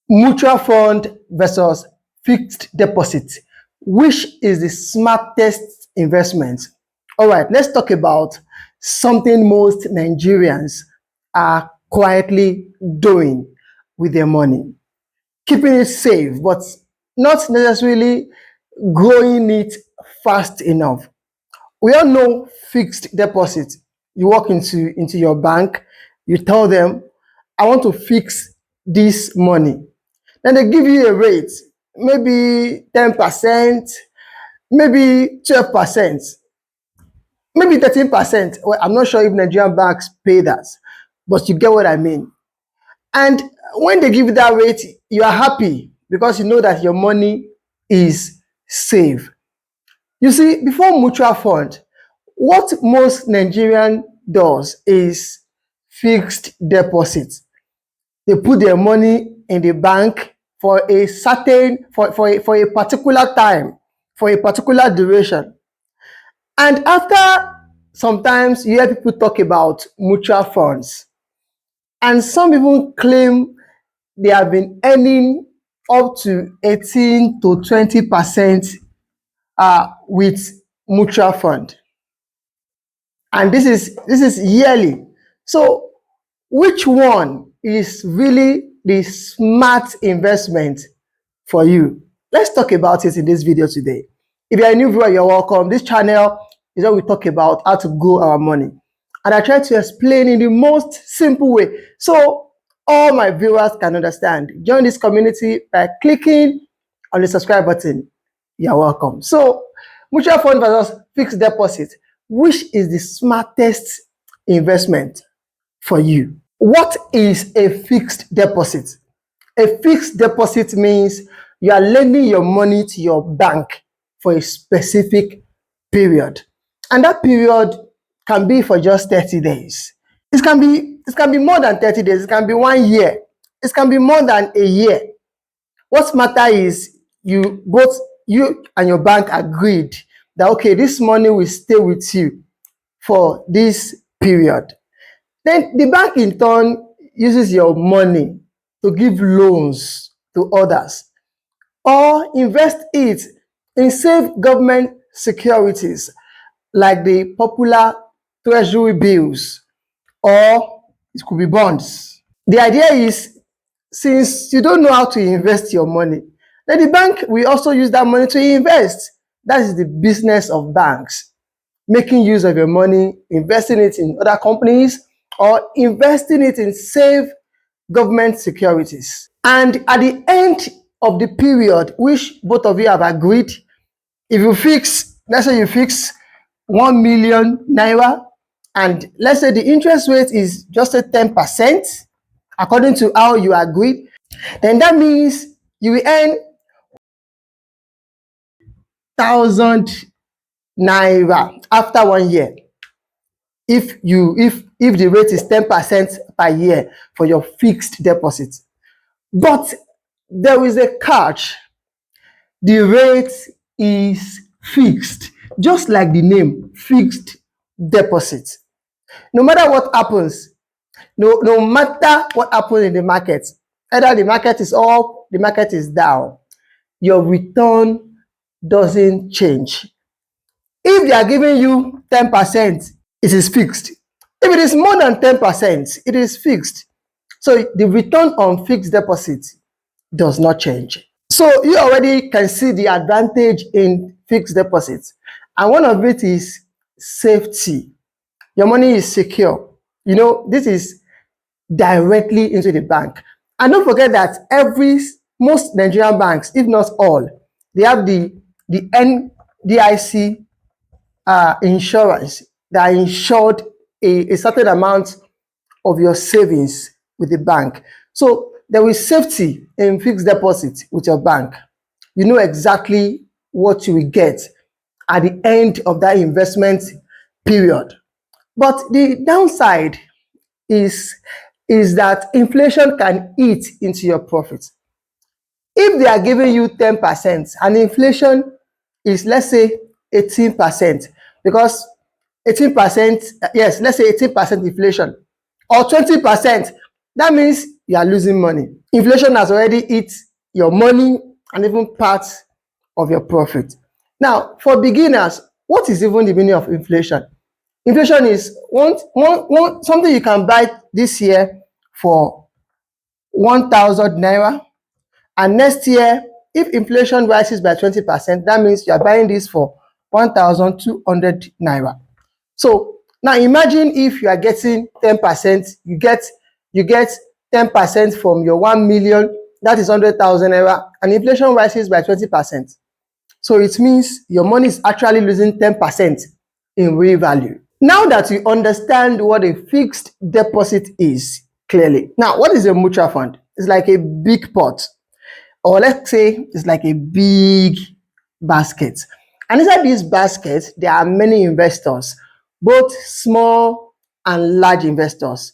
Mutual fund versus fixed deposit. Which is the smartest investment? All right, let's talk about something most Nigerians are quietly doing with their money. Keeping it safe, but not necessarily growing it fast enough. We all know fixed deposit. You walk into your bank, you tell them, I want to fix this money. Then they give you a rate, maybe 10%, maybe 12%, maybe 13%. Well, I'm not sure if Nigerian banks pay that, but you get what I mean. And when they give you that rate, you are happy because you know that your money is safe. You see, before mutual fund, what most Nigerian does is fixed deposit. They put their money in the bank for a certain, for a particular time, for a particular duration. And after sometimes you hear people talk about mutual funds, and some people claim they have been earning up to 18 to 20% with mutual fund. And this is yearly. So which one is really the smart investment for you? Let's talk about it in this video today. If you're a new viewer, you're welcome. This channel is where we talk about how to grow our money. And I try to explain in the most simple way so all my viewers can understand. Join this community by clicking on the subscribe button. You're welcome. So mutual fund versus fixed deposit. Which is the smartest investment for you? What is a fixed deposit? A fixed deposit means you are lending your money to your bank for a specific period. And that period can be for just 30 days. It can be more than 30 days. It can be 1 year. It can be more than a year. What matters is both you and your bank agreed that, okay, this money will stay with you for this period. Then the bank in turn uses your money to give loans to others or invest it in safe government securities like the popular treasury bills, or it could be bonds. The idea is, since you don't know how to invest your money, then the bank will also use that money to invest. That is the business of banks. Making use of your money, investing it in other companies, or investing it in safe government securities. And at the end of the period, which both of you have agreed, if you fix, let's say you fix 1 million naira, and let's say the interest rate is just a 10%, according to how you agreed, then that means you will earn 1,000 naira after 1 year. If the rate is 10% per year for your fixed deposit. But there is a catch. The rate is fixed, just like the name, fixed deposit. No matter what happens, no matter what happens in the market, either the market is up, the market is down, your return doesn't change. If they are giving you 10%, it is fixed. If it is more than 10%, it is fixed. So the return on fixed deposit does not change. So you already can see the advantage in fixed deposits. And one of it is safety. Your money is secure. You know, this is directly into the bank. And don't forget that most Nigerian banks, if not all, they have the NDIC insurance that insured a certain amount of your savings with the bank. So there is safety in fixed deposit with your bank. You know exactly what you will get at the end of that investment period. But the downside is that inflation can eat into your profit. If they are giving you 10% and inflation is, let's say, 18%, because 18%, yes, let's say 18% inflation, or 20%, that means you are losing money. Inflation has already hit your money and even parts of your profit. Now, for beginners, what is even the meaning of inflation? Inflation is something you can buy this year for 1,000 naira, and next year, if inflation rises by 20%, that means you are buying this for 1,200 naira. So now imagine if you are getting 10%, you get 10% from your 1 million, that is 100,000 naira, and inflation rises by 20%. So it means your money is actually losing 10% in real value. Now that you understand what a fixed deposit is clearly, now what is a mutual fund? It's like a big pot, or let's say it's like a big basket. And inside this basket, there are many investors, both small and large investors.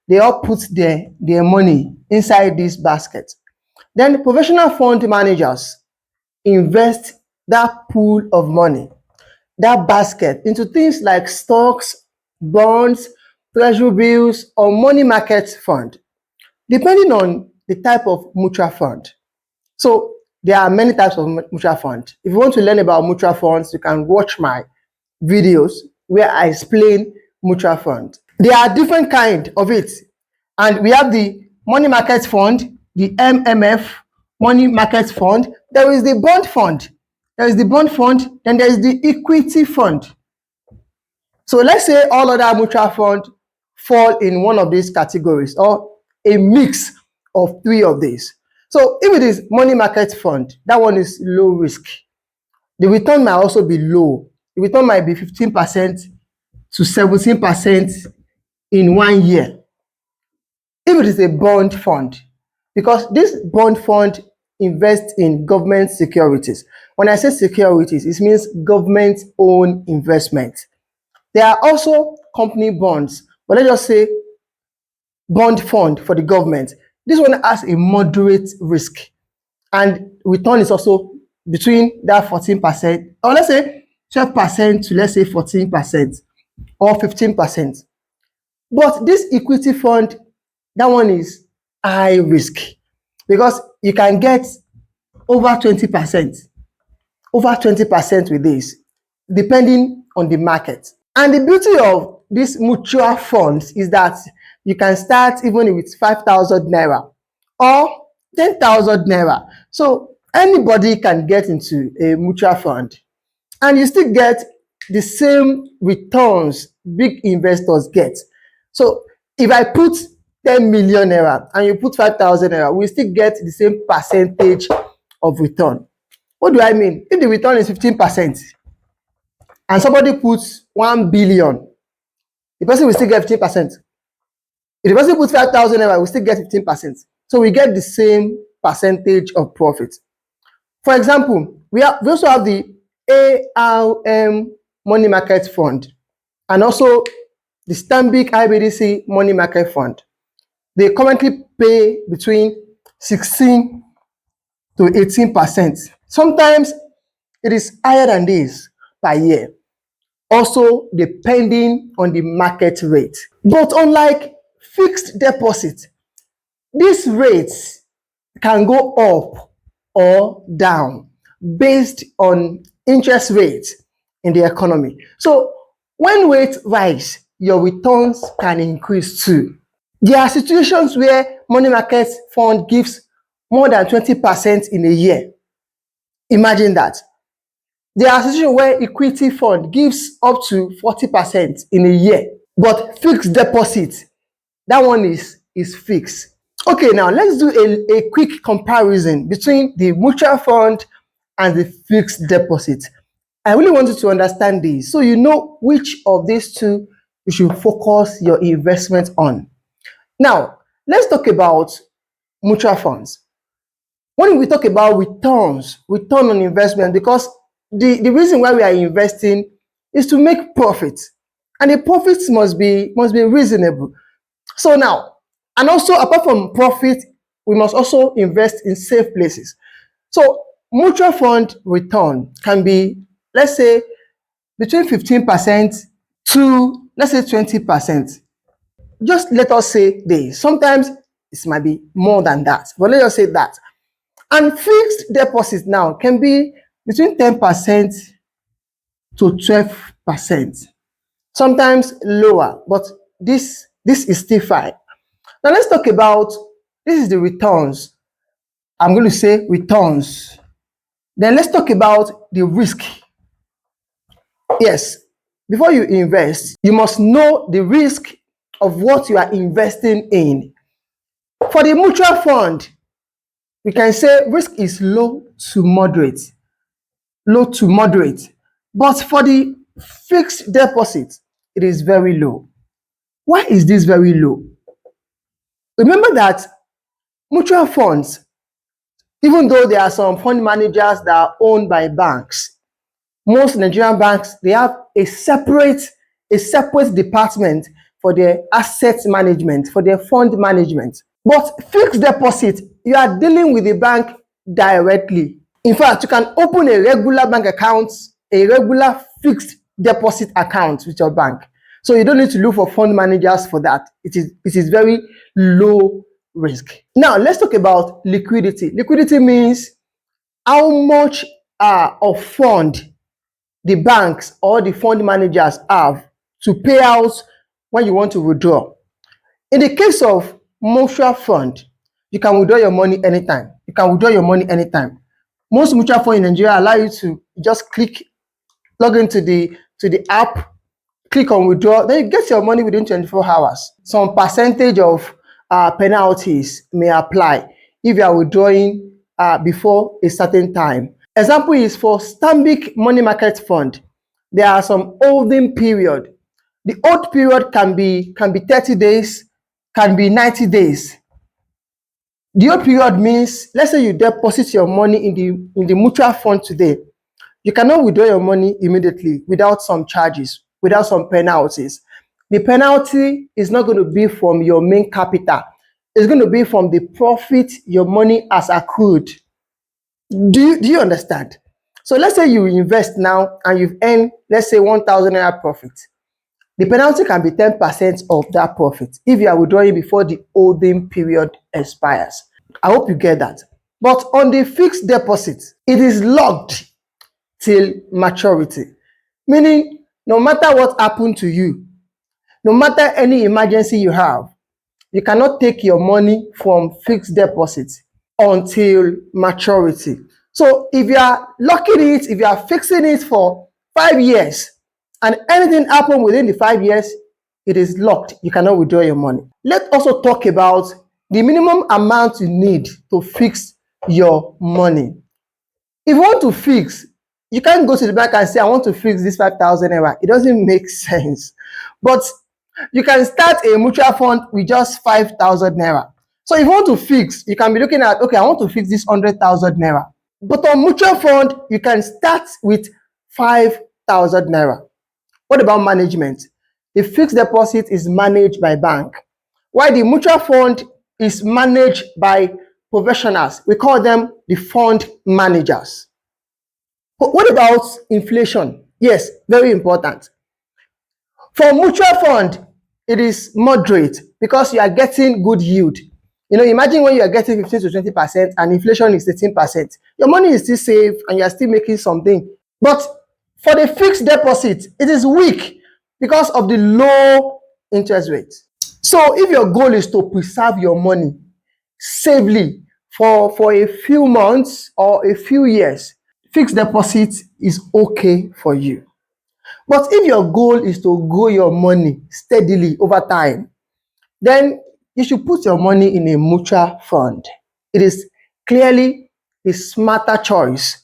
They all put their money inside this basket. Then professional fund managers invest that pool of money, that basket, into things like stocks, bonds, treasury bills, or money market fund, depending on the type of mutual fund. So there are many types of mutual funds. If you want to learn about mutual funds, you can watch my videos where I explain mutual fund. There are different kinds of it. And we have the money market fund, the MMF, money market fund. There is the bond fund. There is the bond fund, then there is the equity fund. So let's say all other mutual funds fall in one of these categories, or a mix of three of these. So if it is money market fund, that one is low risk. The return might also be low. The return might be 15% to 17% in 1 year. If it is a bond fund, because this bond fund invests in government securities. When I say securities, it means government-owned investment. There are also company bonds, but let's just say bond fund for the government. This one has a moderate risk, and return is also between that 14%, or let's say 12% to let's say 14% or 15%. But this equity fund, that one is high risk, because you can get over 20% with this, depending on the market. And the beauty of these mutual funds is that you can start even with 5,000 naira or 10,000 naira. So anybody can get into a mutual fund, and you still get the same returns big investors get. So if I put 10 million naira and you put 5,000 naira, we still get the same percentage of return. What do I mean? If the return is 15% and somebody puts 1 billion, the person will still get 15%. If the person puts 5,000 naira, we still get 15%. So we get the same percentage of profit. For example, we also have the ARM money market fund and also the Stanbic IBDC money market fund. They currently pay between 16 to 18%. Sometimes it is higher than this per year, also depending on the market rate. But unlike fixed deposit, these rates can go up or down based on interest rates in the economy. So when rates rise, your returns can increase too. There are situations where money market fund gives more than 20% in a year. Imagine that. There are situations where equity fund gives up to 40% in a year. But fixed deposit, that one is fixed. Okay, now let's do a quick comparison between the mutual fund and the fixed deposit. I really want you to understand this so you know which of these two you should focus your investment on. Now, let's talk about mutual funds. When we talk about return on investment, because the reason why we are investing is to make profit, and the profits must be reasonable. So now, and also apart from profit, we must also invest in safe places. So mutual fund return can be, let's say, between 15% to let's say 20%. Just let us say this. Sometimes It might be more than that, but let's just say that. And fixed deposit now can be between 10% to 12%, sometimes lower, but this is still fine. Now let's talk about, this is the returns. I'm going to say returns. Then let's talk about the risk. Yes, before you invest, you must know the risk of what you are investing in. For the mutual fund, we can say risk is low to moderate. Low to moderate. But for the fixed deposit, it is very low. Why is this very low? Remember that mutual funds, even though there are some fund managers that are owned by banks, most Nigerian banks, they have a separate department for their asset management, for their fund management. But fixed deposit, you are dealing with the bank directly. In fact, you can open a regular bank account, a regular fixed deposit account with your bank. So you don't need to look for fund managers for that. It is very low risk. Now, let's talk about liquidity. Liquidity means how much of fund the banks or the fund managers have to pay out when you want to withdraw. In the case of mutual fund, you can withdraw your money anytime. You can withdraw your money anytime. Most mutual funds in Nigeria allow you to just log into the app, click on withdraw, then you get your money within 24 hours. Some percentage of penalties may apply if you are withdrawing before a certain time. Example is for Stanbic Money Market Fund. There are some holding period. The hold period can be 30 days, can be 90 days. The hold period means, let's say you deposit your money in the mutual fund today. You cannot withdraw your money immediately without some charges, without some penalties. The penalty is not going to be from your main capital. It's going to be from the profit your money has accrued. Do you understand? So let's say you invest now and you've earned, let's say 1,000 naira profit. The penalty can be 10% of that profit if you are withdrawing before the holding period expires. I hope you get that. But on the fixed deposit, it is locked till maturity. Meaning, no matter what happened to you, no matter any emergency you have, you cannot take your money from fixed deposit until maturity. So if you are locking it, if you are fixing it for 5 years and anything happens within the 5 years, it is locked. You cannot withdraw your money. Let's also talk about the minimum amount you need to fix your money. If you want to fix, you can't go to the bank and say, I want to fix this 5,000 naira. It doesn't make sense. But you can start a mutual fund with just 5,000 naira. So if you want to fix, you can be looking at, okay, I want to fix this 100,000 naira. But on mutual fund, you can start with 5,000 naira. What about management? The fixed deposit is managed by bank, while the mutual fund is managed by professionals. We call them the fund managers. But what about inflation? Yes, very important. For mutual fund, it is moderate because you are getting good yield. You know, imagine when you are getting 15 to 20% and inflation is 18%. Your money is still safe and you are still making something. But for the fixed deposit, it is weak because of the low interest rate. So if your goal is to preserve your money safely for a few months or a few years, fixed deposit is okay for you. But if your goal is to grow your money steadily over time, then you should put your money in a mutual fund. It is clearly a smarter choice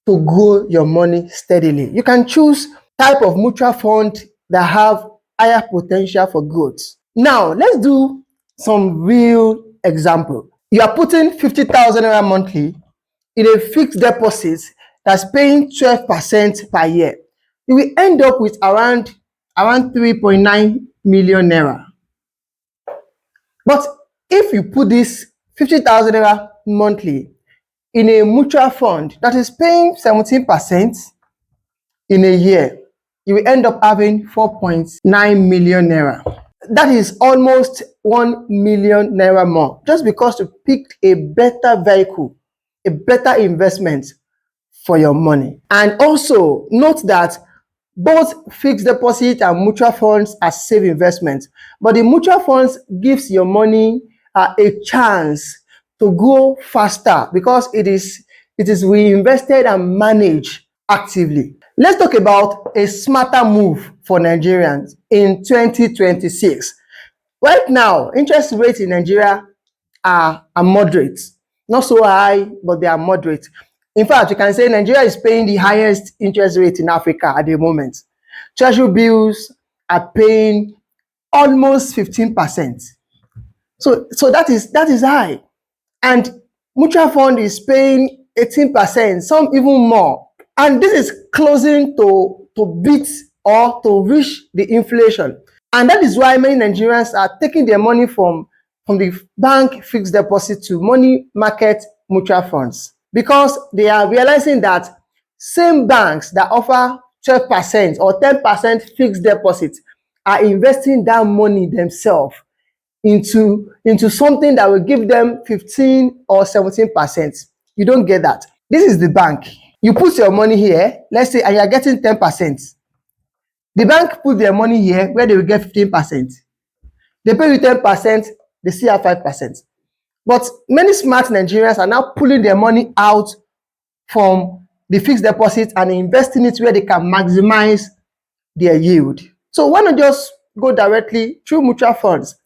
to grow your money steadily. You can choose type of mutual fund that have higher potential for growth. Now, let's do some real example. You are putting 50,000 naira monthly in a fixed deposit that's paying 12% per year. You will end up with around 3.9 million naira. But if you put this 50,000 naira monthly in a mutual fund that is paying 17% in a year, you will end up having 4.9 million naira. That is almost 1 million naira more, just because you picked a better vehicle, a better investment for your money. And also note that both fixed deposit and mutual funds are safe investments, but the mutual funds gives your money a chance to grow faster because it is reinvested and managed actively. Let's talk about a smarter move for Nigerians in 2026. Right now, interest rates in Nigeria are moderate. Not so high, but they are moderate. In fact, you can say Nigeria is paying the highest interest rate in Africa at the moment. Treasury bills are paying almost 15%. So that is high. And mutual fund is paying 18%, some even more. And this is closing to beat or to reach the inflation. And that is why many Nigerians are taking their money from the bank fixed deposit to money market mutual funds, because they are realizing that same banks that offer 12% or 10% fixed deposit are investing that money themselves into something that will give them 15 or 17%. You don't get that. This is the bank. You put your money here, let's say, and you're getting 10%. The bank put their money here where they will get 15%. They pay you 10%, they still have 5%. But many smart Nigerians are now pulling their money out from the fixed deposit and investing it where they can maximize their yield. So why not just go directly through mutual funds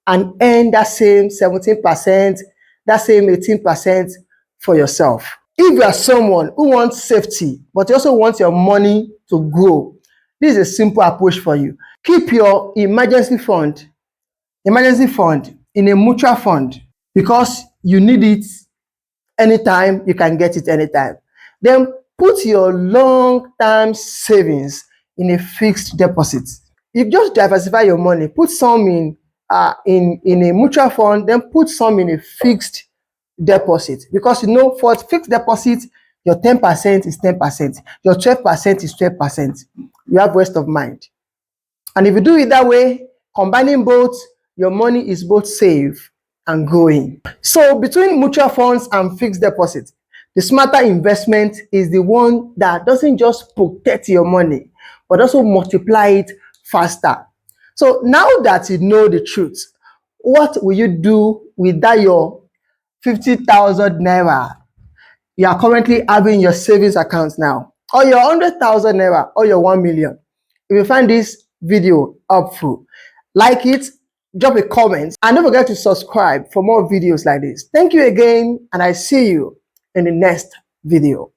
and earn that same 17%, that same 18% for yourself? If you are someone who wants safety, but you also want your money to grow, this is a simple approach for you. Keep your emergency fund in a mutual fund, because you need it anytime, you can get it anytime. Then put your long-term savings in a fixed deposit. You just diversify your money. Put some in a mutual fund, then put some in a fixed deposit, because for fixed deposit, your 10% is 10%, your 12% is 12%. You have rest of mind. And if you do it that way, combining both, your money is both safe and growing. So between mutual funds and fixed deposit, the smarter investment is the one that doesn't just protect your money, but also multiply it faster. So now that you know the truth, what will you do with that your 50,000 naira you are currently having your savings account now, or your 100,000 naira, or your 1 million? If you find this video helpful, like it, drop a comment, and don't forget to subscribe for more videos like this. Thank you again, and I see you in the next video.